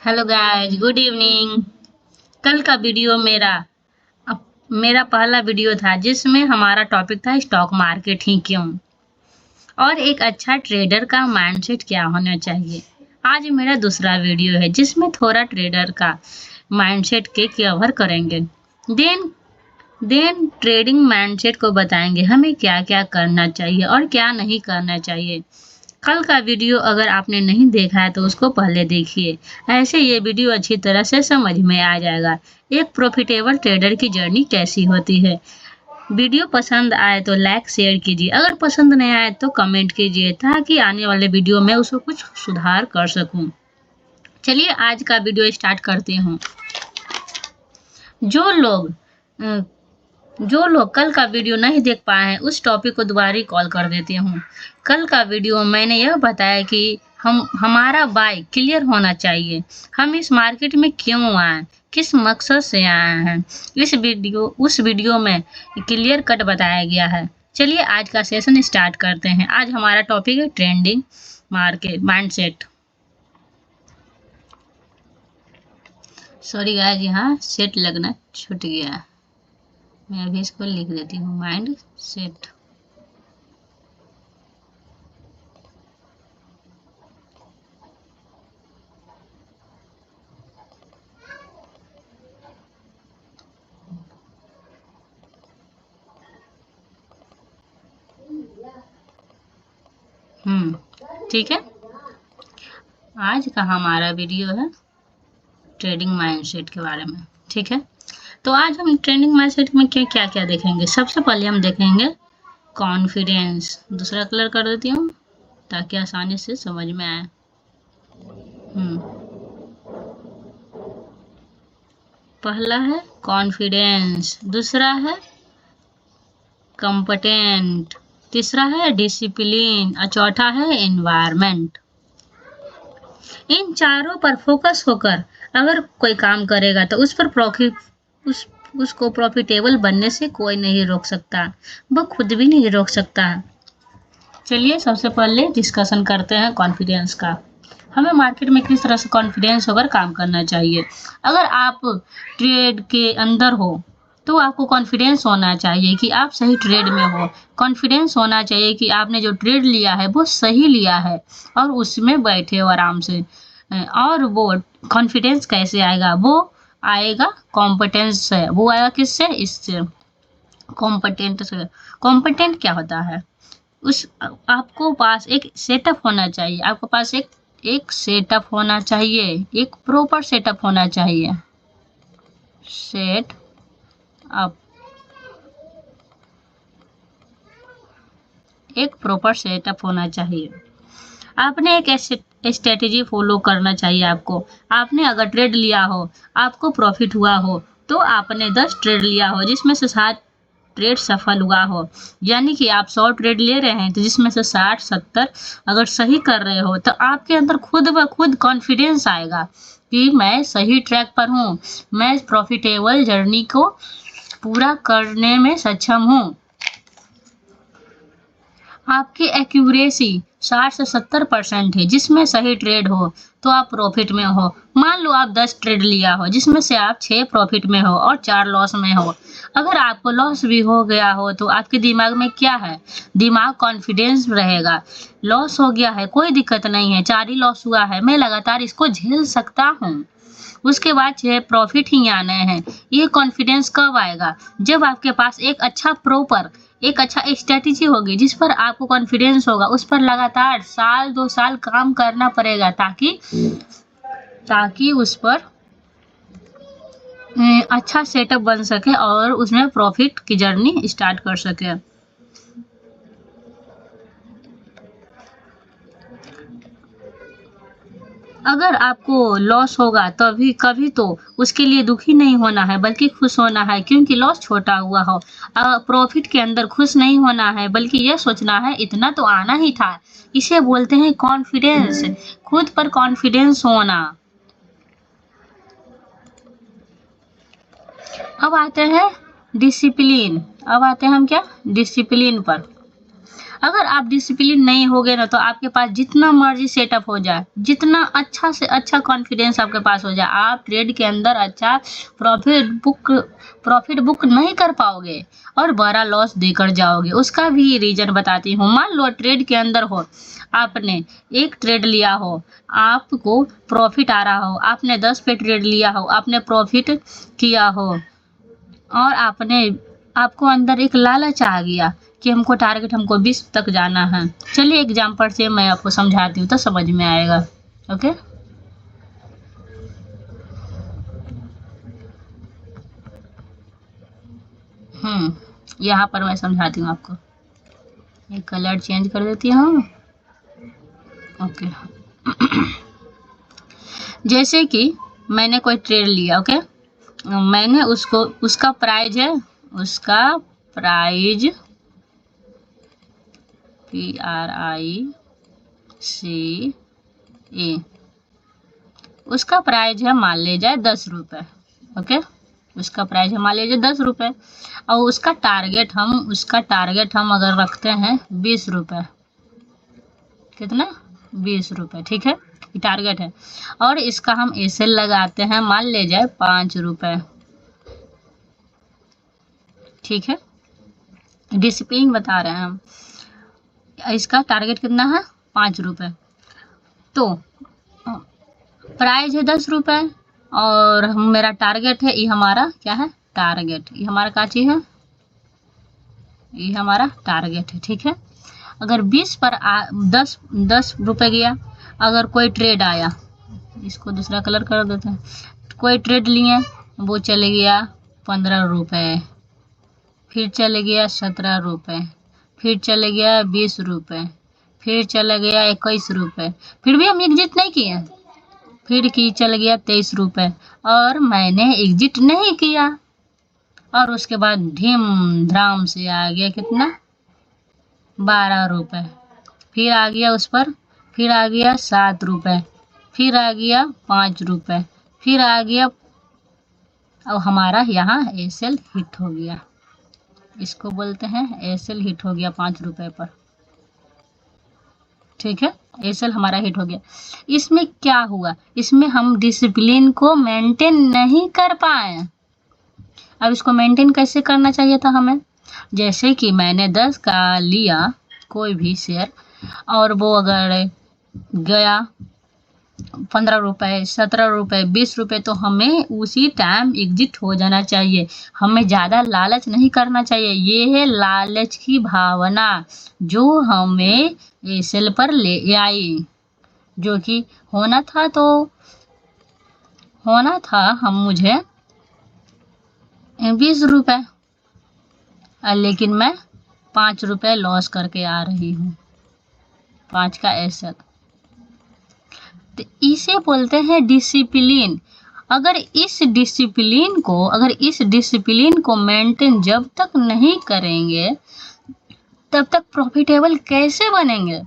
Hello guys, good evening. कल का video मेरा पहला वीडियो था जिसमें हमारा टॉपिक था स्टॉक मार्केट ही क्यों और एक अच्छा ट्रेडर का माइंडसेट क्या होना चाहिए। आज मेरा दूसरा वीडियो है जिसमें थोड़ा ट्रेडर का माइंडसेट के कवर करेंगे। देन देन ट्रेडिंग माइंडसेट को बताएंगे हमें क्या क्या करना चाहिए और क्या नहीं करना चाहिए। कल का वीडियो अगर आपने नहीं देखा है तो उसको पहले देखिए, ऐसे ये वीडियो अच्छी तरह से समझ में आ जाएगा। एक प्रॉफिटेबल ट्रेडर की जर्नी कैसी होती है। वीडियो पसंद आए तो लाइक शेयर कीजिए, अगर पसंद नहीं आए तो कमेंट कीजिए ताकि आने वाले वीडियो में उसको कुछ सुधार कर सकूं। चलिए आज का वीडियो स्टार्ट करते हूँ। जो लोग अ, जो लोग कल का वीडियो नहीं देख पाए हैं उस टॉपिक को दोबारा कॉल कर देती हूँ। कल का वीडियो मैंने यह बताया कि हमारा बाय क्लियर होना चाहिए। हम इस मार्केट में क्यों आए, किस मकसद से आए हैं, उस वीडियो में क्लियर कट बताया गया है। चलिए आज का सेशन स्टार्ट करते हैं। आज हमारा टॉपिक है trending market mindset. Sorry guys, यहाँ सेट लगना छूट गया। मैं अभी इसको लिख देती हूँ, माइंड सेट। ठीक है। आज का हमारा वीडियो है ट्रेडिंग माइंडसेट के बारे में। ठीक है, तो आज हम ट्रेडिंग माइंडसेट में क्या क्या देखेंगे। सबसे पहले हम देखेंगे कॉन्फिडेंस। दूसरा कलर कर देती हूँ ताकि आसानी से समझ में आए। पहला है कॉन्फिडेंस, दूसरा है कंपटेंट, तीसरा है डिसिप्लिन और चौथा है एनवायरनमेंट। इन चारों पर फोकस होकर अगर कोई काम करेगा तो उस पर प्रॉफिट उस उसको प्रॉफिटेबल बनने से कोई नहीं रोक सकता, वो खुद भी नहीं रोक सकता। चलिए सबसे पहले डिस्कशन करते हैं कॉन्फिडेंस का। हमें मार्केट में किस तरह से कॉन्फिडेंस होकर काम करना चाहिए। अगर आप ट्रेड के अंदर हो तो आपको कॉन्फिडेंस होना चाहिए कि आप सही ट्रेड में हो। कॉन्फिडेंस होना चाहिए कि आपने जो ट्रेड लिया है वो सही लिया है और उसमें बैठे हो आराम से। और वो कॉन्फिडेंस कैसे आएगा, वो आएगा कॉम्पिटेंस से। वो आएगा किससे, इससे, कॉम्पिटेंट से। कॉम्पिटेंट क्या होता है, उस आपको पास एक सेटअप होना चाहिए। आपके पास एक एक सेटअप होना चाहिए, एक प्रॉपर सेटअप होना चाहिए। सेट अप, एक प्रॉपर सेटअप होना चाहिए। आपने एक स्ट्रेटेजी फॉलो करना चाहिए आपको। आपने अगर ट्रेड लिया हो, आपको प्रॉफिट हुआ हो, तो आपने 10 ट्रेड लिया हो जिसमें से 7 ट्रेड सफल हुआ हो, यानी कि आप 100 ट्रेड ले रहे हैं तो जिसमें से 60-70 अगर सही कर रहे हो तो आपके अंदर खुद ब खुद कॉन्फिडेंस आएगा कि मैं सही ट्रैक पर हूँ, मैं प्रॉफिटेबल जर्नी को पूरा करने में सक्षम हूँ। आपकी एक्यूरेसी 60 से 70% है जिसमें सही ट्रेड हो तो आप प्रॉफिट में हो। मान लो आप 10 ट्रेड लिया हो जिसमें से आप 6 प्रॉफिट में हो और 4 लॉस में हो। अगर आपको लॉस भी हो गया हो तो आपके दिमाग में क्या है, दिमाग कॉन्फिडेंस रहेगा। लॉस हो गया है कोई दिक्कत नहीं है, 4 ही लॉस हुआ है, मैं लगातार इसको झेल सकता हूँ। उसके बाद 6 प्रॉफिट ही आने हैं। ये कॉन्फिडेंस कब आएगा, जब आपके पास एक अच्छा स्ट्रेटेजी होगी जिस पर आपको कॉन्फिडेंस होगा। उस पर लगातार साल 2 साल काम करना पड़ेगा ताकि ताकि उस पर अच्छा सेटअप बन सके और उसमें प्रॉफिट की जर्नी स्टार्ट कर सके। अगर आपको लॉस होगा तभी कभी तो उसके लिए दुखी नहीं होना है बल्कि खुश होना है, क्योंकि लॉस छोटा हुआ हो। प्रॉफिट के अंदर खुश नहीं होना है बल्कि यह सोचना है इतना तो आना ही था। इसे बोलते हैं कॉन्फिडेंस, खुद पर कॉन्फिडेंस होना। अब आते हैं डिसिप्लिन। अब आते हैं हम क्या, डिसिप्लिन पर। अगर आप डिसिप्लिन नहीं होगे ना तो आपके पास जितना मर्जी सेटअप हो जाए, जितना अच्छा से अच्छा कॉन्फिडेंस आपके पास हो जाए, आप ट्रेड के अंदर अच्छा प्रॉफिट बुक नहीं कर पाओगे और बड़ा लॉस देकर जाओगे। उसका भी रीजन बताती हूँ। मान लो ट्रेड के अंदर हो, आपने एक ट्रेड लिया हो, आपको प्रॉफिट आ रहा हो, आपने 10 पे ट्रेड लिया हो, आपने प्रॉफिट किया हो और आपको अंदर एक लालच आ गया कि हमको टारगेट हमको 20 तक जाना है। चलिए एग्जांपल से मैं आपको समझाती हूँ तो समझ में आएगा। ओके, यहाँ पर मैं समझाती हूँ आपको। ये कलर चेंज कर देती हूँ। ओके, जैसे कि मैंने कोई ट्रेड लिया। ओके, मैंने उसका प्राइज है, उसका प्राइज PRICE, उसका प्राइज है मान लीजिए 10 रुपये। ओके, उसका प्राइस है मान लीजिए 10 रुपये और उसका टारगेट हम अगर रखते हैं 20 रुपये। कितना? 20 रुपये। ठीक है, ये टारगेट है और इसका हम एसएल लगाते हैं मान लीजिए 5 रुपये। ठीक है, डिसिप्लिन बता रहे हैं हम। इसका टारगेट कितना है? 5 रुपये। तो प्राइस है 10 रुपये और मेरा टारगेट है, ये हमारा क्या है? टारगेट। ये हमारा क्या चीज़ है? ये हमारा टारगेट है। ठीक है, अगर 20 पर 10 रुपये गया, अगर कोई ट्रेड आया, इसको दूसरा कलर कर देते हैं, कोई ट्रेड लिए, वो चले गया 15 रुपये, फिर चले गया 17 रुपये, फिर चले गया 20 रुपये, फिर चला गया 21 रुपये, फिर भी हम एग्जिट नहीं किए, फिर की चल गया 23 रुपये और मैंने एग्जिट नहीं किया और उसके बाद धीम धाम से आ गया कितना? 12 रुपये, फिर आ गया उस पर, फिर आ गया 7 रुपये, फिर आ गया 5 रुपये, फिर आ गया, और हमारा यहाँ एसएल हिट हो गया। इसको बोलते हैं एसएल हिट हो गया 5 रुपये पर। ठीक है, एसएल हमारा हिट हो गया। इसमें क्या हुआ? इसमें हम डिसिप्लिन को मेंटेन नहीं कर पाए। अब इसको मेंटेन कैसे करना चाहिए था हमें? जैसे कि मैंने 10 का लिया कोई भी शेयर और वो अगर गया 15 रुपये, 17 रुपये, 20 रुपये, तो हमें उसी टाइम एग्जिट हो जाना चाहिए। हमें ज़्यादा लालच नहीं करना चाहिए। ये है लालच की भावना जो हमें एसएल पर ले आई, जो कि होना था हम मुझे 20 रुपये, लेकिन मैं 5 रुपये लॉस करके आ रही हूँ, 5 का एसएल। तो इसे बोलते हैं डिसिप्लिन। अगर इस डिसिप्लिन को मेंटेन जब तक नहीं करेंगे तब तक प्रॉफिटेबल कैसे बनेंगे?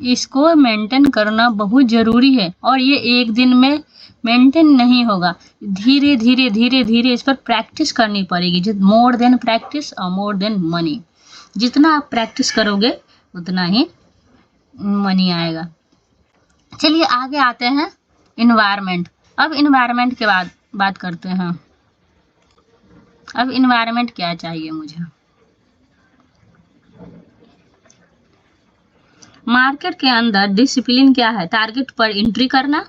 इसको मेंटेन करना बहुत ज़रूरी है और ये एक दिन में मेंटेन नहीं होगा। धीरे धीरे इस पर प्रैक्टिस करनी पड़ेगी। मोर देन प्रैक्टिस और मोर देन मनी। जितना आप प्रैक्टिस करोगे उतना ही मनी आएगा। चलिए आगे आते हैं इन्वायरमेंट। अब इन्वायरमेंट के बाद बात करते हैं। अब इन्वायरमेंट क्या चाहिए मुझे? मार्केट के अंदर डिसिप्लिन क्या है? टारगेट पर एंट्री करना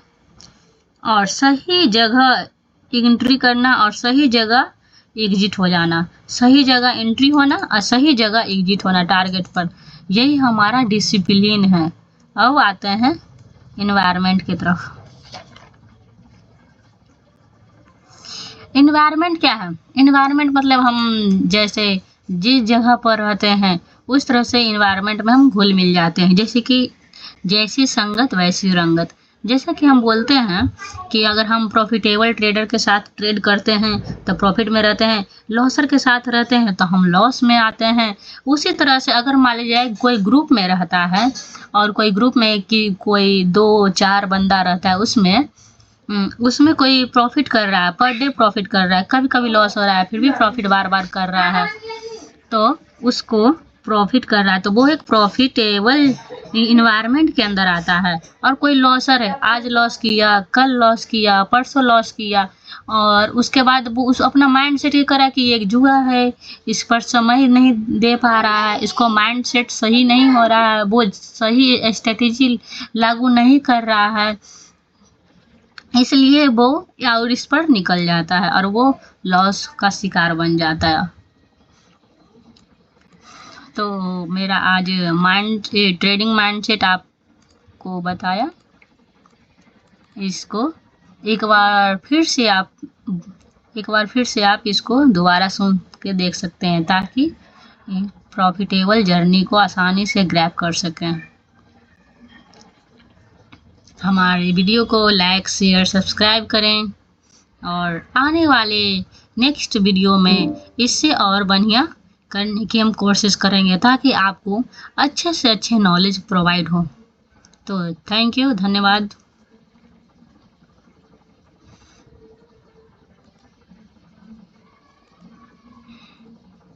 और सही जगह एंट्री करना और सही जगह एग्जिट हो जाना। सही जगह एंट्री होना और सही जगह एग्जिट होना टारगेट पर, यही हमारा डिसिप्लिन है। अब आते हैं इन्वायरमेंट की तरफ। इन्वायरमेंट क्या है? इन्वायरमेंट मतलब हम जैसे जिस जगह पर रहते हैं उस तरह से इन्वायरमेंट में हम घुल मिल जाते हैं। जैसे कि जैसी संगत वैसी रंगत। जैसा कि हम बोलते हैं कि अगर हम प्रॉफिटेबल ट्रेडर के साथ ट्रेड करते हैं तो प्रॉफिट में रहते हैं, लॉसर के साथ रहते हैं तो हम लॉस में आते हैं। उसी तरह से अगर मान लीजिए कोई ग्रुप में रहता है और कोई ग्रुप में कि कोई 2-4 बंदा रहता है, उसमें कोई प्रॉफिट कर रहा है, पर डे प्रॉफिट कर रहा है, कभी कभी लॉस हो रहा है, फिर भी प्रॉफिट बार बार कर रहा है, तो उसको प्रॉफिट कर रहा है तो वो एक प्रॉफिटेबल इन्वायरमेंट के अंदर आता है। और कोई लॉसर है, आज लॉस किया, कल लॉस किया, परसों लॉस किया, और उसके बाद वो उस अपना माइंड सेट ये करा कि ये एक जुआ है, इस पर समय नहीं दे पा रहा है, इसको माइंड सेट सही नहीं हो रहा है, वो सही स्ट्रेटेजी लागू नहीं कर रहा है, इसलिए वो और इस पर निकल जाता है और वो लॉस का शिकार बन जाता है। तो मेरा आज ट्रेडिंग माइंडसेट आपको बताया। इसको एक बार फिर से आप इसको दोबारा सुन के देख सकते हैं ताकि प्रॉफिटेबल जर्नी को आसानी से ग्रैब कर सकें। हमारे वीडियो को लाइक शेयर सब्सक्राइब करें और आने वाले नेक्स्ट वीडियो में इससे और बढ़िया करने की हम कोशिश करेंगे ताकि आपको अच्छे से अच्छे नॉलेज प्रोवाइड हो। तो थैंक यू, धन्यवाद।